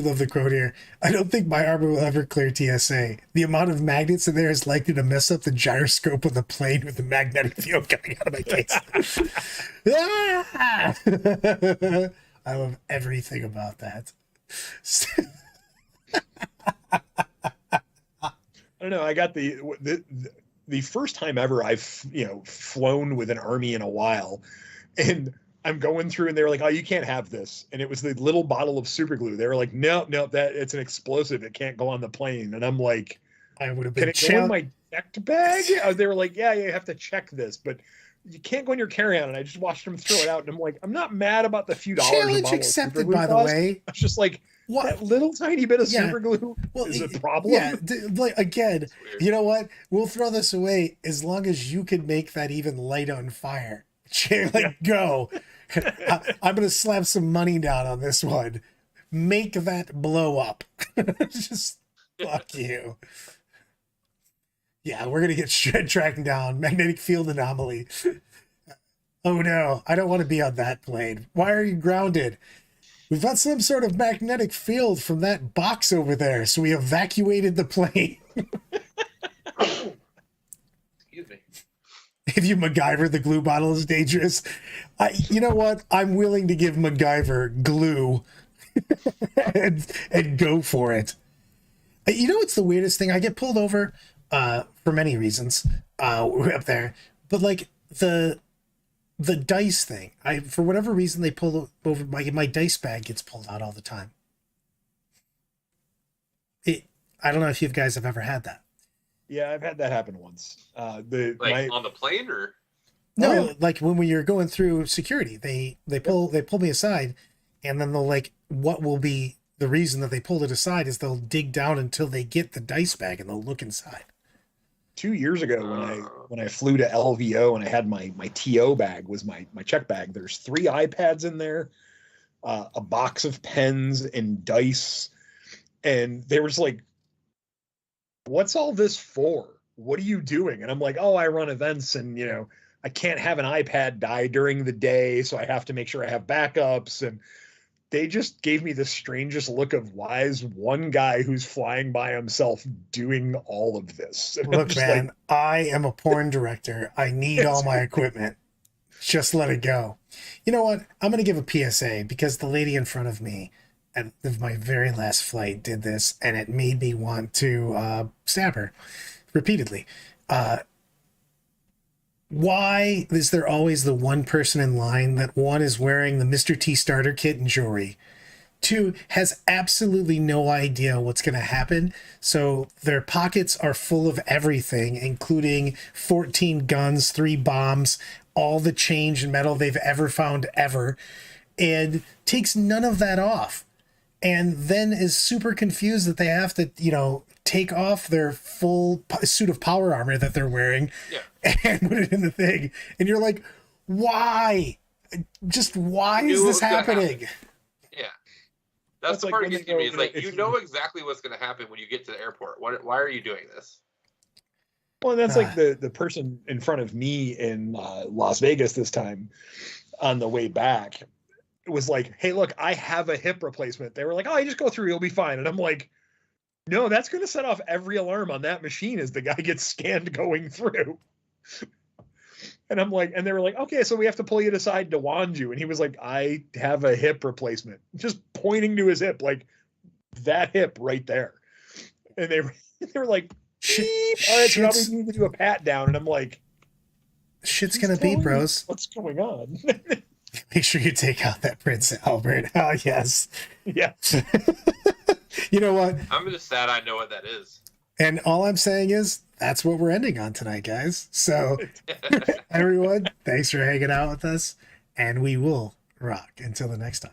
love the quote here. I don't think my armor will ever clear TSA. The amount of magnets in there is likely to mess up the gyroscope of the plane with the magnetic field coming out of my case. I love everything about that. I don't know. I got the first time ever I've flown with an army in a while, and I'm going through and they were like, oh, you can't have this. And it was the little bottle of super glue. They were like, no, that it's an explosive. It can't go on the plane. And I'm like, I would have been can it go in my checked bag? They were like, yeah, you have to check this, but you can't go in your carry-on. And I just watched them throw it out. And I'm like, I'm not mad about the few dollars. Challenge accepted, by the way. I was just like, what? That little tiny bit of super glue is a problem. Yeah, again, you know what? We'll throw this away as long as you can make that even light on fire. Go. I'm going to slap some money down on this one. Make that blow up. Just fuck you. Yeah, we're going to get tracking down. Magnetic field anomaly. Oh no, I don't want to be on that plane. Why are you grounded? We've got some sort of magnetic field from that box over there, so we evacuated the plane. Excuse me. If you MacGyver the glue bottle is dangerous. You know what? I'm willing to give MacGyver glue and go for it. You know what's the weirdest thing? I get pulled over for many reasons up there, but like the dice thing, for whatever reason they pull over my dice bag gets pulled out all the time. I don't know if you guys have ever had that. Yeah, I've had that happen once. On the plane or? No, like when you're going through security, they pull me aside, and then they'll what will be the reason that they pulled it aside is they'll dig down until they get the dice bag and they'll look inside. 2 years ago when I flew to LVO and I had my TO bag was my check bag. There's 3 iPads in there, a box of pens and dice, and they were just like, what's all this for? What are you doing? And I'm like, oh, I run events and I can't have an iPad die during the day, so I have to make sure I have backups. And they just gave me the strangest look of, why is one guy who's flying by himself doing all of this? And look, man, I am a porn director. I need all my equipment. Just let it go. You know what? I'm going to give a PSA because the lady in front of me at my very last flight did this, and it made me want to stab her repeatedly. Why is there always the one person in line that, one, is wearing the Mr. T starter kit and jewelry, two, has absolutely no idea what's going to happen, so their pockets are full of everything, including 14 guns, 3 bombs, all the change and metal they've ever found ever, and takes none of that off, and then is super confused that they have to, take off their full suit of power armor that they're wearing, and put it in the thing. And you're like, why? Just why is this happening? Yeah. That's the part that gets to me. Is like, you know exactly what's going to happen when you get to the airport. Why are you doing this? Well, that's like the person in front of me in Las Vegas this time on the way back. It was like, hey, look, I have a hip replacement. They were like, oh, you just go through, you'll be fine. And I'm like, no, that's going to set off every alarm on that machine as the guy gets scanned going through. And I'm like, and they were like, okay, so we have to pull you aside to wand you. And he was like, I have a hip replacement, just pointing to his hip, like that hip right there. And they were like, all right, so now we need to do a pat down. And I'm like, shit's going to be, bros. What's going on? Make sure you take out that Prince Albert. Oh, yes. Yes. You know what? I'm just sad I know what that is. And all I'm saying is that's what we're ending on tonight, guys. So, everyone, thanks for hanging out with us, and we will rock until the next time.